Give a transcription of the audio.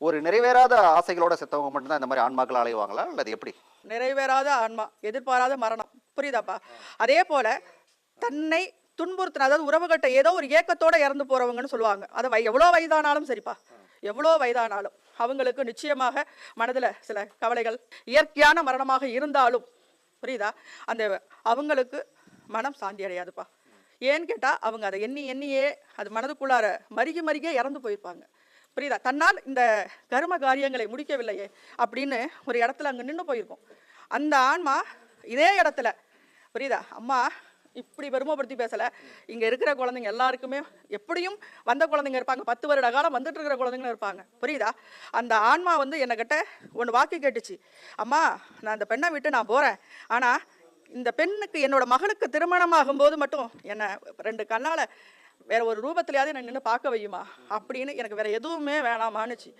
ஒரு நிறைவேறாத ஆசைகளோட செத்தவங்க மட்டும்தான் இந்த மாதிரி ஆன்மாக்கள் அலைவாங்களா அல்லது எப்படி? நிறைவேறாத ஆன்மா, எதிர்பாராத மரணம். புரியுதாப்பா? அதே போல தன்னை துன்புறுத்தின, அதாவது உறவுகள்கிட்ட ஏதோ ஒரு ஏக்கத்தோட இறந்து போறவங்கன்னு சொல்லுவாங்க. அது எவ்வளோ வயதானாலும் சரிப்பா, எவ்வளோ வயதானாலும் அவங்களுக்கு நிச்சயமாக மனதில் சில கவலைகள், இயற்கையான மரணமாக இருந்தாலும் புரியுதா, அந்த அவங்களுக்கு மனம் சாந்தி அடையாதுப்பா. ஏன்னு கேட்டால் அவங்க அதை எண்ணி எண்ணியே அது மனதுக்குள்ளார மருகி மருகியே இறந்து போயிருப்பாங்க. புரியுதா? தன்னால் இந்த கர்ம காரியங்களை முடிக்கவில்லையே அப்படின்னு ஒரு இடத்துல அங்கே நின்று போயிருக்கும் அந்த ஆன்மா. இதே இடத்துல புரியுதா, அம்மா இப்படி பெருமைப்படுத்தி பேசலை, இங்கே இருக்கிற குழந்தைங்க எல்லாருக்குமே எப்படியும் வந்த குழந்தைங்க இருப்பாங்க, 10 வருட காலம் வந்துட்டு இருக்கிற குழந்தைங்களும் இருப்பாங்க. புரியுதா? அந்த ஆன்மா வந்து என்னக்கிட்ட ஒன்று வாக்கு கேட்டுச்சு, அம்மா நான் அந்த பெண்ணை விட்டு நான் போகிறேன், ஆனால் இந்த பெண்ணுக்கு என்னோட மகளுக்கு திருமணம் ஆகும்போது மட்டும் என்னை 2 கண்ணால் வேற ஒரு ரூபத்திலேயாவது நான் நின்று பார்க்க வையுமா அப்படின்னு, எனக்கு வேற எதுவுமே வேணாமான்னுச்சு.